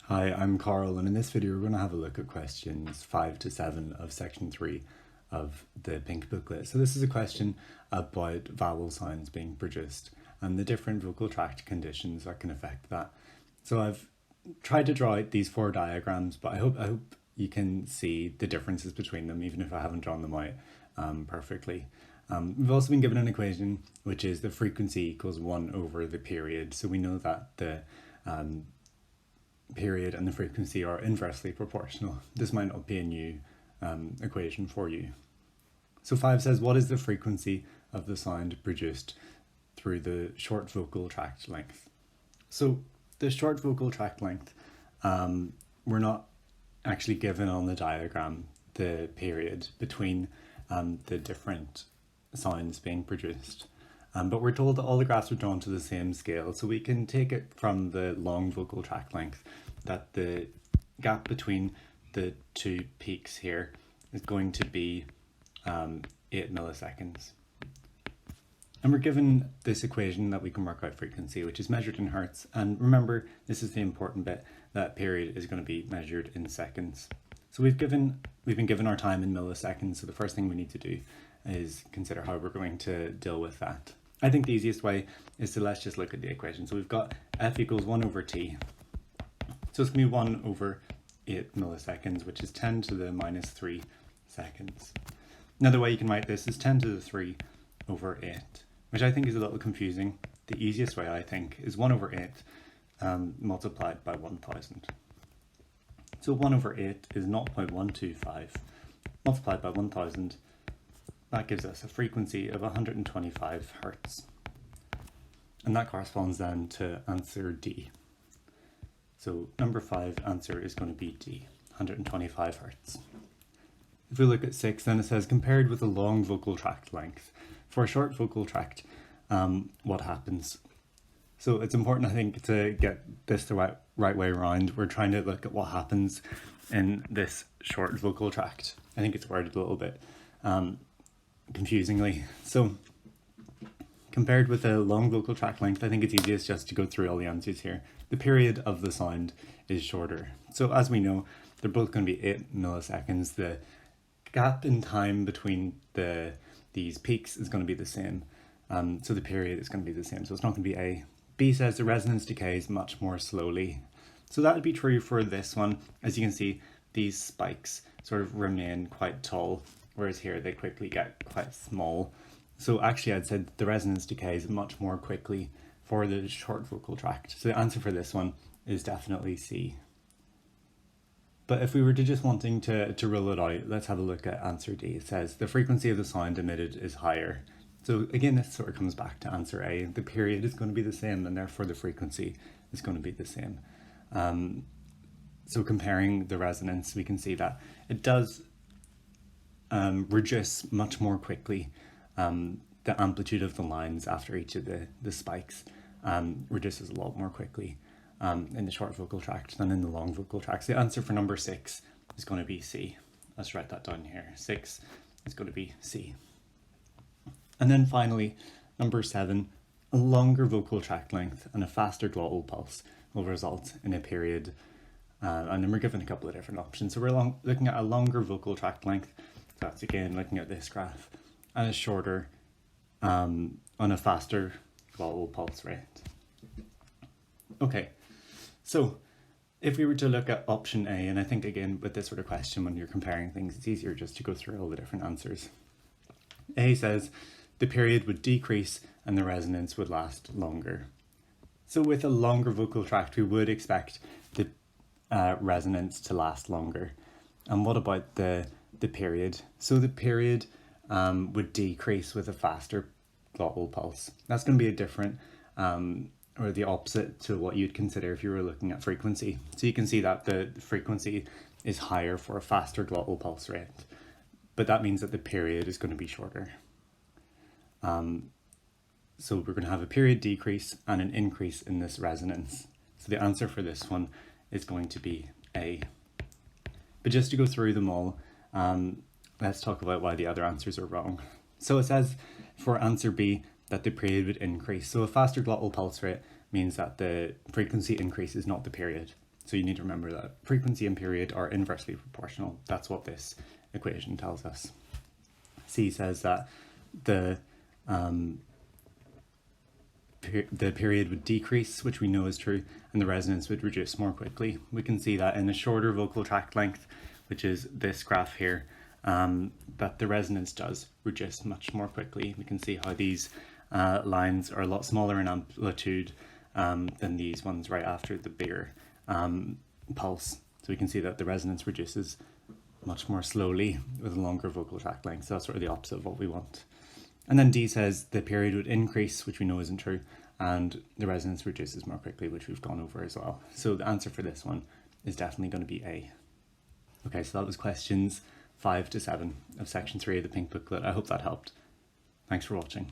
Hi, I'm Carl, and in this video we're going to have a look at questions 5 to 7 of section 3 of the pink booklet. So this is a question about vowel sounds being produced and the different vocal tract conditions that can affect that. So I've tried to draw out these 4 diagrams, but I hope you can see the differences between them, even if I haven't drawn them out perfectly. We've also been given an equation which is the frequency equals 1 over the period. So we know that the period and the frequency are inversely proportional. This might not be a new equation for you. So 5 says, what is the frequency of the sound produced through the short vocal tract length? So the short vocal tract length, we're not actually given on the diagram the period between the different sounds being produced. But we're told that all the graphs are drawn to the same scale, so we can take it from the long vocal tract length that the gap between the 2 peaks here is going to be 8 milliseconds. And we're given this equation that we can work out frequency, which is measured in hertz. And remember, this is the important bit, that period is going to be measured in seconds. So we've been given our time in milliseconds, so the first thing we need to do is consider how we're going to deal with that. I think the easiest way is to let's just look at the equation. So we've got f equals 1 over t. So it's going to be 1 over 8 milliseconds, which is 10 to the minus 3 seconds. Another way you can write this is 10 to the 3 over 8, which I think is a little confusing. The easiest way, I think, is 1 over 8 multiplied by 1000. So 1 over 8 is 0.125 multiplied by 1000. That gives us a frequency of 125 hertz. And that corresponds then to answer D. So number 5 answer is going to be D, 125 hertz. If we look at 6, then it says compared with a long vocal tract length. For a short vocal tract, what happens? So it's important, I think, to get this the right way around. We're trying to look at what happens in this short vocal tract. I think it's worded a little bit confusingly. So compared with a long vocal tract length, I think it's easiest just to go through all the answers here. The period of the sound is shorter. So as we know, they're both going to be 8 milliseconds. The gap in time between these peaks is going to be the same. So the period is going to be the same. So it's not going to be A. B says the resonance decays much more slowly. So that would be true for this one. As you can see, these spikes sort of remain quite tall, whereas here they quickly get quite small. So actually I'd say the resonance decays much more quickly for the short vocal tract. So the answer for this one is definitely C. But if we were to just wanting to rule it out, let's have a look at answer D. It says the frequency of the sound emitted is higher. So again, this sort of comes back to answer A. The period is going to be the same, and therefore the frequency is going to be the same. So comparing the resonance, we can see that it does reduce much more quickly. The amplitude of the lines after each of the spikes reduces a lot more quickly in the short vocal tract than in the long vocal tract. So the answer for number 6 is going to be C. Let's write that down here. 6 is going to be C. And then finally, number 7, a longer vocal tract length and a faster glottal pulse will result in a period. And then we're given a couple of different options. So we're looking at a longer vocal tract length. So that's again looking at this graph, and a shorter on a faster glottal pulse rate. Okay, so if we were to look at option A, and I think again with this sort of question when you're comparing things, it's easier just to go through all the different answers. A says the period would decrease and the resonance would last longer. So with a longer vocal tract, we would expect the resonance to last longer. And what about the period? So the period would decrease with a faster glottal pulse. That's going to be a different, or the opposite to what you'd consider if you were looking at frequency. So you can see that the frequency is higher for a faster glottal pulse rate, but that means that the period is going to be shorter. So we're going to have a period decrease and an increase in this resonance. So the answer for this one is going to be A. But just to go through them all, let's talk about why the other answers are wrong. So it says for answer B that the period would increase. So a faster glottal pulse rate means that the frequency increases, not the period. So you need to remember that frequency and period are inversely proportional. That's what this equation tells us. C says that the period would decrease, which we know is true, and the resonance would reduce more quickly. We can see that in a shorter vocal tract length, which is this graph here, that the resonance does reduce much more quickly. We can see how these lines are a lot smaller in amplitude than these ones right after the bigger pulse. So we can see that the resonance reduces much more slowly with a longer vocal tract length. So that's sort of the opposite of what we want. And then D says the period would increase, which we know isn't true, and the resonance reduces more quickly, which we've gone over as well. So the answer for this one is definitely going to be A. Okay, so that was questions 5 to 7 of section 3 of the Pink Booklet. I hope that helped. Thanks for watching.